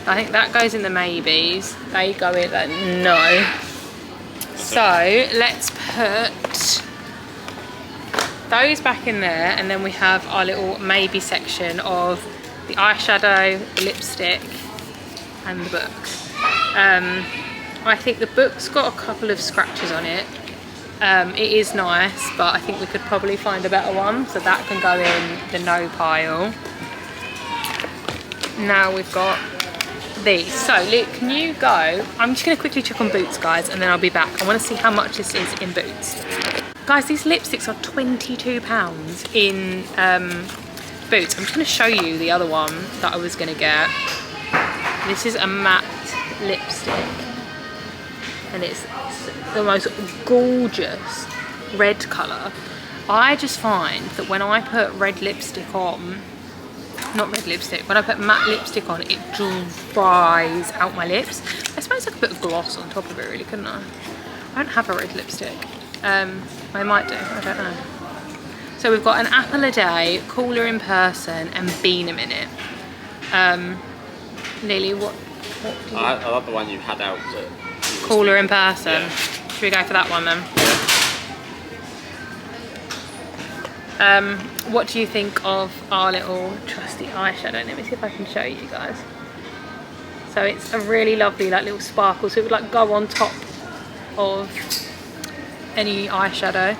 I think that goes in the maybes. They go in like no. So let's put those back in there, and then we have our little maybe section of the eyeshadow, the lipstick, and the book. I think the book's got a couple of scratches on it. It is nice, but I think we could probably find a better one, so that can go in the no pile. Now we've got these. So Luke, can you go? I'm just going to quickly check on Boots, guys, and then I'll be back. I want to see how much this is in Boots. Guys, these lipsticks are £22 in Boots. I'm just going to show you the other one that I was going to get. This is a matte lipstick, and it's the most gorgeous red colour. I just find that when I put red lipstick on, not red lipstick, when I put matte lipstick on, it dries out my lips. I suppose I could put a gloss on top of it really, couldn't I? I don't have a red lipstick. I might do, I don't know. So we've got an apple a day, cooler in person, and bean a minute. Lily, what do you... I love the one you had out. Cooler in person. Yeah. Should we go for that one then? What do you think of our little trusty eyeshadow? Let me see if I can show you guys. So it's a really lovely like little sparkle, so it would like go on top of any eyeshadow.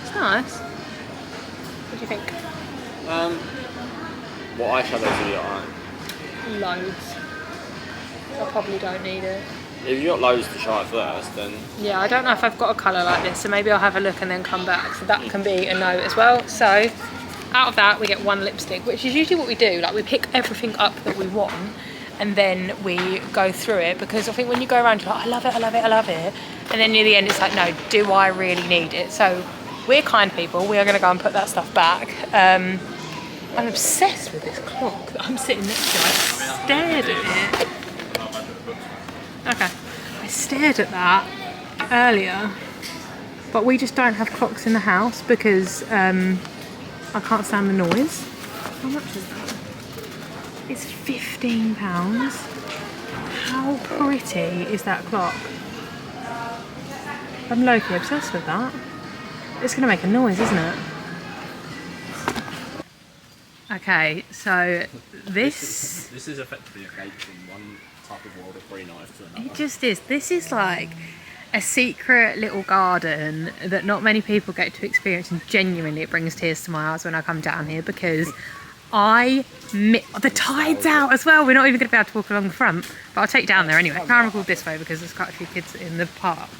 It's nice. What do you think? What eyeshadows do you own? Loads. I probably don't need it. If you got loads to try first, then Yeah, I don't know if I've got a colour like this, so maybe I'll have a look and then come back. So that can be a no as well. So out of that, we get one lipstick, which is usually what we do. Like we pick everything up that we want and then we go through it, because I think when you go around, you're like, I love it, I love it, I love it. And then near the end, it's like, no, do I really need it? So we're kind people. We are going to go and put that stuff back. I'm obsessed with this clock that I'm sitting next to. I stared at it. Okay, I stared at that earlier, but we just don't have clocks in the house because I can't stand the noise. How much is that? It's £15. How pretty is that clock? I'm low-key obsessed with that. It's gonna make a noise, isn't it? Okay, so this is effectively a gate from one type of world of free knife to another. it just is. This is like a secret little garden that not many people get to experience, and genuinely it brings tears to my eyes when I come down here, because the tide's out as well. We're not even going to be able to walk along the front, but I'll take you down there anyway. I can't record this way because there's quite a few kids in the park.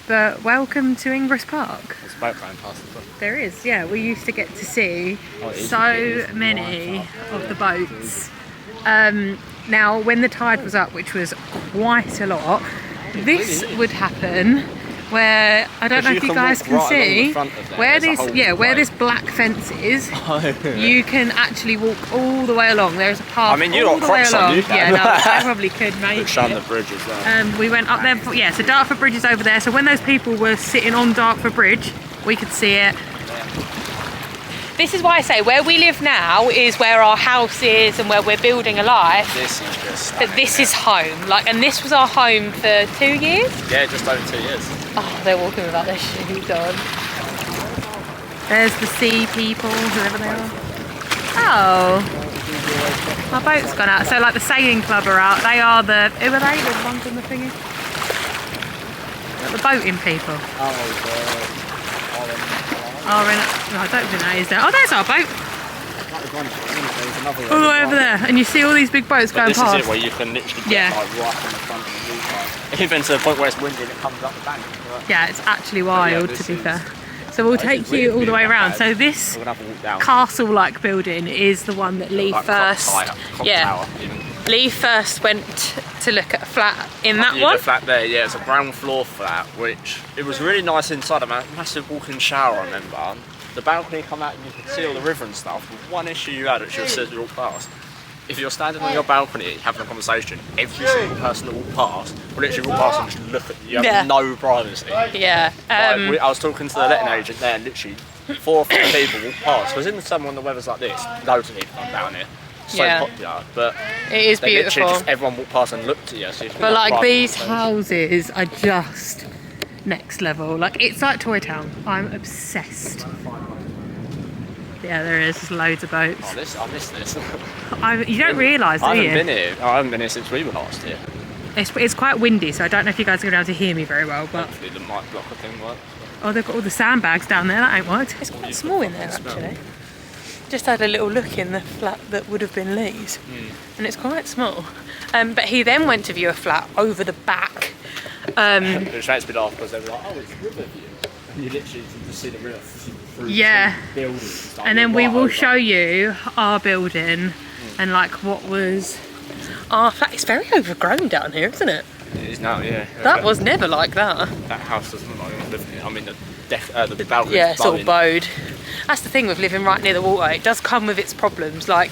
But welcome to Ingress Park. There's a boat going past the front. There is, yeah. We used to get to see so many of the boats. Now, when the tide was up, which was quite a lot, this would happen where, I don't know if you guys can see, where this black fence is, you can actually walk all the way along. There is a path I mean, you all got the way Crocs on, along. you can. Yeah, no, I probably could make Shun it. the bridges there. We went up there, so Dartford Bridge is over there. So when those people were sitting on Dartford Bridge, we could see it. This is why I say where we live now is where our house is and where we're building a life. This is just But this is home, like, and this was our home for 2 years. Yeah, just over 2 years. Oh, they're walking without their shoes on. There's the sea people, whoever they are. Oh, my boat's gone out. So like the sailing club are out. They are the, who are they? The ones in the thingy? The boating people. Oh, no, I don't think that is there. Oh, there's our boat. All the way over there, and you see all these big boats going this past. This is it, where you can literally get like right on the front of the water. Even to the point where it's windy and it comes up the bank. Right? Yeah, it's actually wild, to be fair. So we'll take you all the way around. So this castle-like building is the one that Lee first. Tower, even. Lee first went to look at a flat in that one. The flat there, yeah, it's a ground floor flat, which it was really nice inside. A massive walk-in shower, I remember. The balcony come out and you could see all the river and stuff. But one issue you had, which you said you walk past. If you're standing on your balcony having a conversation, every single person that walk past will literally walk past and just look at you. You have no privacy. Yeah. Like, I was talking to the letting agent there, and literally 4 or 5 people walk past. Because in the summer when the weather's like this, loads of people come down here. So popular, but it is beautiful. Just everyone walked past and looked at you. So but like these houses are just next level. Like it's like Toy Town. I'm obsessed. Yeah, there is. There's loads of boats. Oh, I miss this. You don't realise, do you? I haven't been here since we were last here. It's quite windy, so I don't know if you guys are going to be able to hear me very well. But hopefully the mic blocker thing works. Oh, they've got all the sandbags down there. That ain't worked. It's quite small in there actually. Just had a little look in the flat that would have been Lee's, and it's quite small. But he then went to view a flat over the back. Which makes me laugh because they were like, oh, it's Riverview. And you literally just see the river through buildings and stuff. And then we will show you our building and like what was our flat. It's very overgrown down here, isn't it? It is now, yeah. That was never like that. That house doesn't look like it was living in it. I mean, the balcony. Yeah, it's all bowed. That's the thing with living right near the water. It does come with its problems, like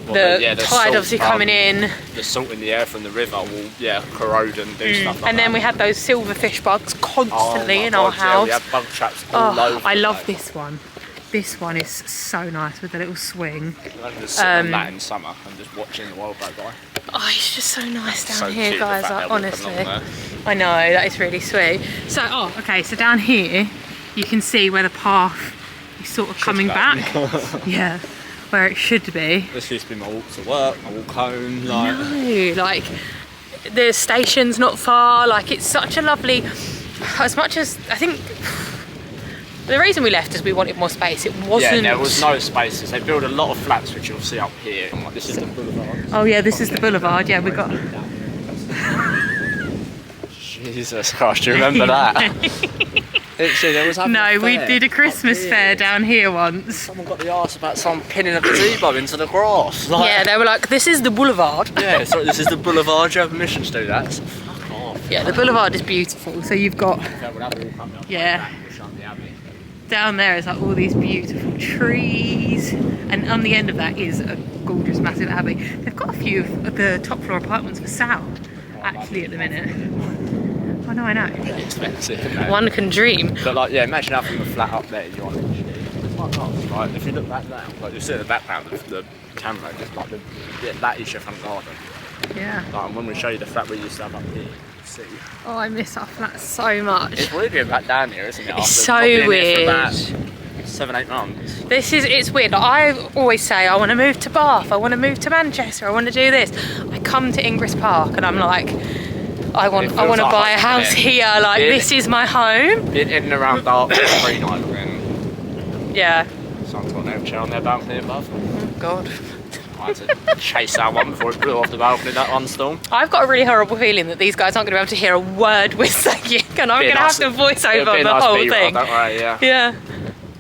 the tide obviously coming in. The salt in the air from the river will corrode and do stuff like that. And then we had those silverfish bugs constantly in our house. We had bug traps all over. I love this one. This one is so nice with the little swing. I can just sit on that in summer and just watching the world go by. Oh, it's just so nice down so here, cute, guys. like, honestly, I know that is really sweet. So, so down here you can see where the path is sort of coming back. Yeah, where it should be. This used to be my walk to work, my walk home. Like the station's not far. Like it's such a lovely. As much as I think The reason we left is we wanted more space. It wasn't... Yeah, there was no spaces. They build a lot of flats, which you'll see up here. And like, this is the boulevard. Oh yeah, this is the boulevard. Yeah, we got... Jesus Christ, do you remember that? Literally, there was No, we did a Christmas fair down here once. Someone got the arse about someone pinning a gazebo into the grass. Like, Yeah, they were like, this is the boulevard. yeah, sorry, this is the boulevard. Do you have permission to do that? Fuck off. Yeah, the boulevard is beautiful. So you've got... Yeah. Down there is like all these beautiful trees, and on the end of that is a gorgeous massive abbey. They've got a few of the top floor apartments for sale actually at the minute. Oh no, I know. Expensive. One can dream. But like, yeah, imagine having a flat up there. You're literally. It's quite nice. Like, if you look back now, like you see in the background of the camera, just like that is your front garden. Yeah. Like, and when we show you the flat we used to have up here, see. Oh, I miss our flat so much. It's weird being back down here, isn't it? It's After so not being here weird. for about 7-8 months. It's weird. Like, I always say I want to move to Bath, I want to move to Manchester, I want to do this. I come to Ingress Park and I'm like, I want to like buy a home, house yeah. here. Like, this is my home. In and around Dartford, every night then. Yeah. Someone's got an chair on their balcony above. Oh God. I had to chase that one before it blew off the balcony, that one storm. I've got a really horrible feeling that these guys aren't going to be able to hear a word we're saying, and I'm going to have to voice over the nice whole B-roll, thing. Don't worry, yeah. Yeah.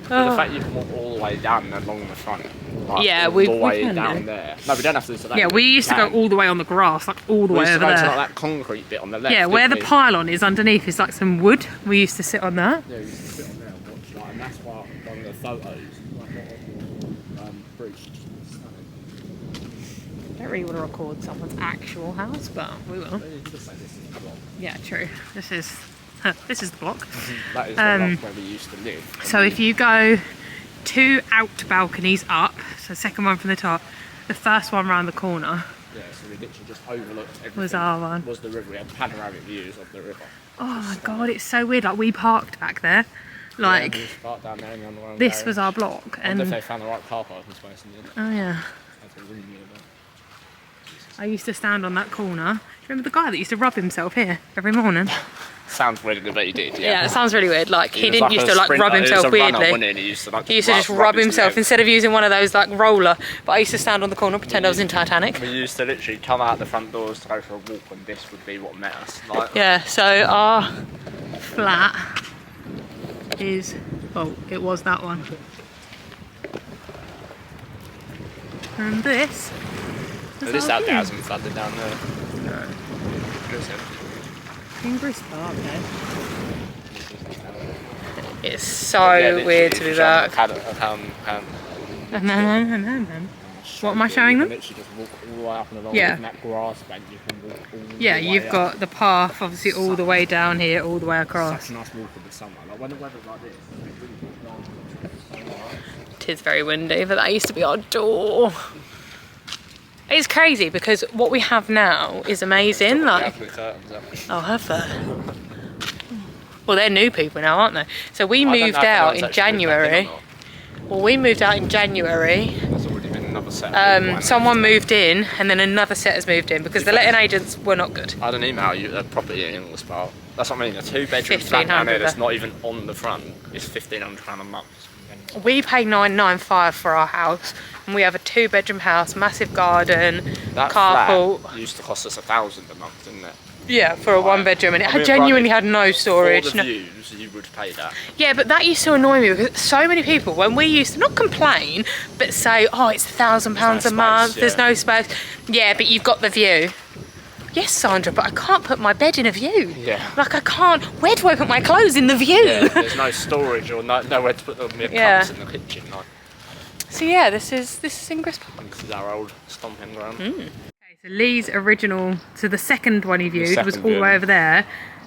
But the fact you can walk all the way down and along the front. Like, Yeah, all we the way can down do. there. No, we don't have to do that. Yeah, we used to go all the way on the grass, like all the we way used to over go to there. like that concrete bit on the left. Yeah, where the didn't we? pylon is underneath is like some wood. We used to sit on that. Yeah, we used to sit on there and watch, like, and that's why one of the photos, like, not on bridge. I don't really want to record someone's actual house, but we will. Yeah, true. This is the block. That is the block where we used to live. So if you go 2 out balconies up, so second one from the top, the first one round the corner Yeah, so we literally just overlooked everything. was our one. Was the river. We had panoramic views of the river. Oh my God, it's so weird. Like, we parked back there. Like, Yeah, we just parked down there in the underground this garage. was our block. I wonder if And they found the right car parking space in the end. oh yeah, That's what we knew about. I used to stand on that corner. Do you remember the guy that used to rub himself here every morning? Sounds weird, but he did, Yeah, it sounds really weird. Like, he was didn't like used a to like sprinter. rub He was himself a runner, weirdly. wasn't he? He used to, like, He used to just rub his himself legs. instead of using one of those like roller. But I used to stand on the corner, pretend I was in Titanic. We used to literally come out the front doors to go for a walk, and this would be what met us. Like, Yeah, so our flat is, oh, it was that one. And this is this our out there view. hasn't flooded down there. No. Ingress Park, It's so weird to be back. No. What am I showing them? You can literally just walk all the way up and along Yeah. that grass bank. You can walk all Yeah, the way you've up. got the path obviously all the way down here, all the way across. Such a nice walk in the summer. Like when the weather's like this, it's really good. It is very windy, but that used to be our door. It's crazy because what we have now is amazing. Like, oh, have they? Well, they're new people now, aren't they? So we moved out in January. Well, we moved out in January. There's already been another set. Someone moved in, and then another set has moved in because the letting agents were not good. I don't email you a property in Ingleside Park. That's what I mean. A 2-bedroom flat down there that's not even on the front is £1,500 a month. We pay $995 for our house, and we have a 2-bedroom house, massive garden, That carpool. flat used to cost us £1,000 a month, didn't it? Yeah, for a 1-bedroom, and it I mean, genuinely granted, had no storage. For the no- views, you would pay that. Yeah, but that used to annoy me because so many people, when we used to not complain, but say, "Oh, it's £1,000 a month. There's no space." Yeah, but you've got the view. Yes, Sandra, but I can't put my bed in a view. Yeah. Like I can't. Where do I put my clothes in the view? Yeah, there's no storage or nowhere to put the Yeah. cups in the kitchen. Like, So yeah, this is Ingress Park. this is our old stomping ground. Okay, so Lee's original, so the second one he viewed was all second the way view. over there,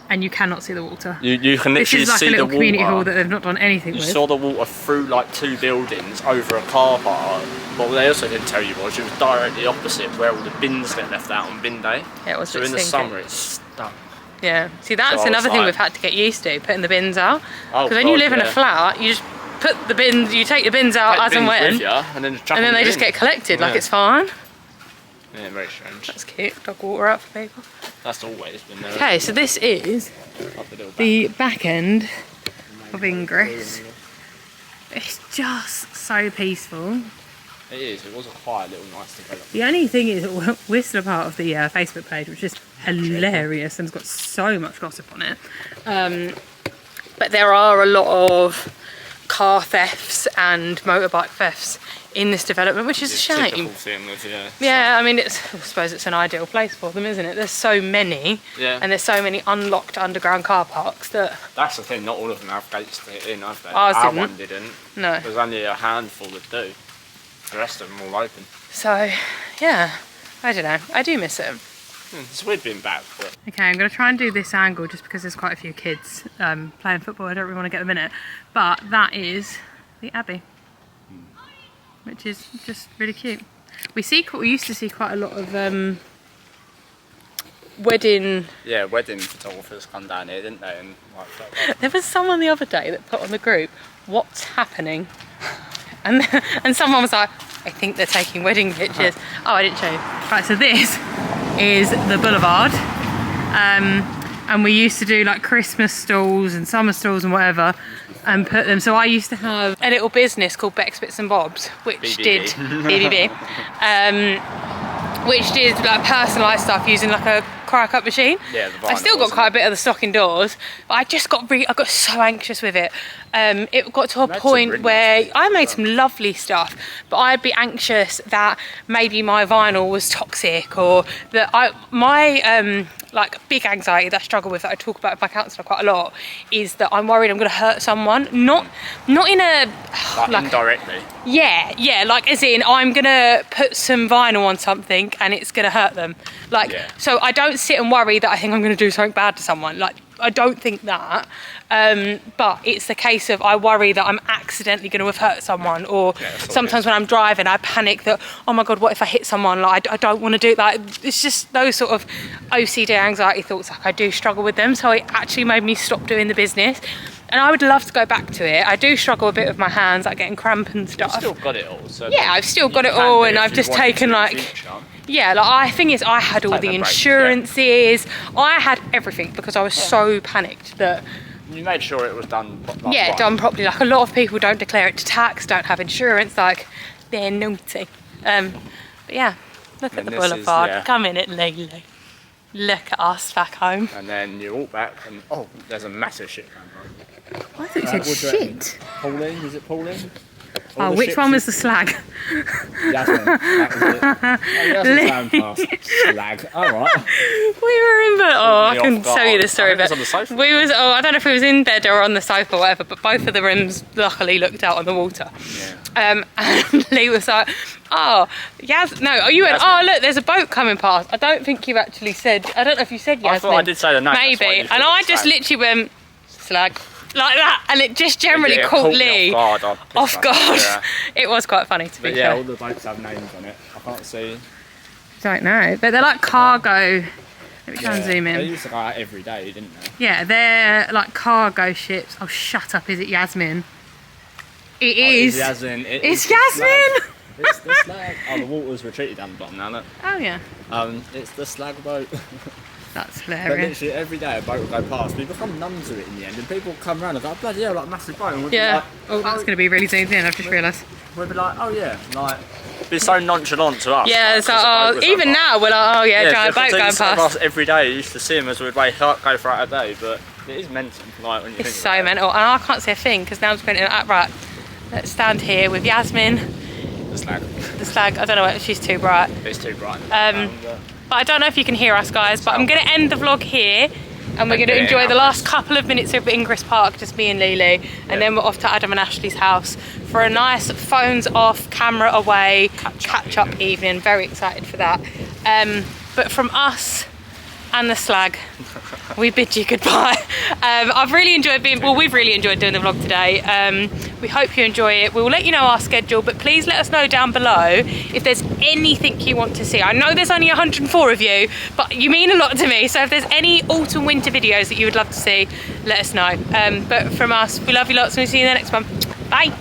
and you cannot see the water. You can This literally is like see a little the community water. hall that they've not done anything You with. saw the water through like 2 buildings over a car park. What they also didn't tell you was it was directly opposite where all the bins get left out on bin day. Yeah, it was So a bit in the stinky. summer it's stuck. Yeah, see that's So I was another thing like- we've had to get used to, putting the bins out. Oh, Because when you God, live in a yeah. flat, you just put the bins, you take the bins out Take as the and bins when, with ya, and then, chuck and then them they in just the get bin. collected like Yeah. it's fine. Yeah, very strange. That's cute, dog water out for people. That's always been there. Okay, so this is Up the little back. the back end of Ingress. it's just so peaceful. It is. It was a quiet little nice development. The only thing is we're still a part of the Facebook page, which is hilarious and has got so much gossip on it. But there are a lot of car thefts and motorbike thefts in this development, which is a shame. Typical thing with, yeah, I mean, I suppose it's an ideal place for them, isn't it? There's so many, and there's so many unlocked underground car parks that... That's the thing, not all of them have gates to get in, have they? Ours Our didn't. one didn't. No. There's only a handful that do. The rest of them all open. So, yeah, I don't know. I do miss it. It's weird being back, but... Okay, I'm going to try and do this angle just because there's quite a few kids playing football. I don't really want to get them in it. But that is the Abbey, which is just really cute. We used to see quite a lot of wedding... Yeah, wedding photographers come down here, didn't they? And like, There was someone the other day that put on the group, "What's happening?" And someone was like, "I think they're taking wedding pictures." Oh, I didn't show you. Right, so this is the boulevard. And we used to do like Christmas stalls and summer stalls and whatever and put them. So I used to have a little business called Beck's Bits and Bobs, which BBB. did BBB, which did like personalised stuff using like a cry cut machine. Yeah, the vinyl, I still got wasn't quite it? a bit of the stock indoors, but I just got I got so anxious with it. It got to a Made some point really where nice I made some lovely stuff, but I'd be anxious that maybe my vinyl was toxic, or that my like big anxiety that I struggle with, that I talk about with my counsellor quite a lot, is that I'm worried I'm going to hurt someone. Not in a like indirectly. Yeah, like as in I'm gonna put some vinyl on something and it's gonna hurt them. Like, so I don't sit and worry that I think I'm gonna do something bad to someone. Like, I don't think that. But it's the case of I worry that I'm accidentally going to have hurt someone, or sometimes when I'm driving I panic that, oh my god, what if I hit someone? Like, I don't want to do that. It's just those sort of OCD anxiety thoughts. Like, I do struggle with them, so it actually made me stop doing the business. And I would love to go back to it. I do struggle a bit with my hands, like getting cramp and stuff. You've still got it all. So yeah, I've still got it all, and I've just taken like... Yeah, like, I think is I had all the insurances, I had everything because I was so panicked that... You made sure it was done like right. Done properly. Like, a lot of people don't declare it to tax, don't have insurance, like, they're naughty. But yeah, look at the boulevard. Come in it, Lily. Look at us back home. And then you walk back and, oh, there's a massive shit going on. I thought you said shit. Pauline, is it Pauline? Oh, which one was the slag? Jasmine, that was it. Oh, Jasmine fast. Slag, alright. We were in bed. Oh, I can tell you the story. But on the sofa. We was. Oh, I don't know if we was in bed or on the sofa or whatever. But both of the rooms luckily looked out on the water. Yeah. And Lee was like, "Oh, Yas." No, you went. Yasmin. "Oh, look, there's a boat coming past." I don't think you actually said. I don't know if you said Yasmin. I thought I did say the name. Maybe. And I just literally went slag. Like that, and it just generally caught Lee off guard. Yeah. It was quite funny to be fair. Yeah, all the boats have names on it. I can't see. Don't know, but they're like cargo. Let me try and zoom in. They used to go out every day, didn't they? Yeah, they're like cargo ships. Oh, shut up! Is it Yasmin? It is. It's Yasmin. It's Yasmin. It's the slag. Oh, the water's retreated down the bottom now. Look. Oh yeah. It's the slag boat. That's But hilarious. literally every day a boat will go past. We become numb to it in the end, and people come around and go, bloody hell, like massive boat. And we'll Yeah. be like, Oh, that's going to be really zoomed in. I've just realised. We'll be like, oh yeah, like. It's so nonchalant to us. Yeah, like, so 'cause the boat was even over. now we're like, oh yeah, giant boat going Us past. every day, you used to see them as we'd wake up, go throughout a day, but it is mental. Like when you It's think so about it. mental, and I can't see a thing because now I'm just going right. Let's stand here with Yasmin, The slag. the slag. I don't know whether she's too bright. It's too bright. But I don't know if you can hear us, guys. But I'm going to end the vlog here, and we're going to enjoy the last couple of minutes of Ingress Park, just me and Lily, and then we're off to Adam and Ashley's house for a nice phones off, camera away, catch up evening. Very excited for that. But from us and the slag, we bid you goodbye. I've really enjoyed we've really enjoyed doing the vlog today. We hope you enjoy it. We will let you know our schedule, but please let us know down below if there's anything you want to see. I know there's only 104 of you, but you mean a lot to me. So if there's any autumn winter videos that you would love to see, let us know. But from us, we love you lots, and we'll see you in the next one. Bye.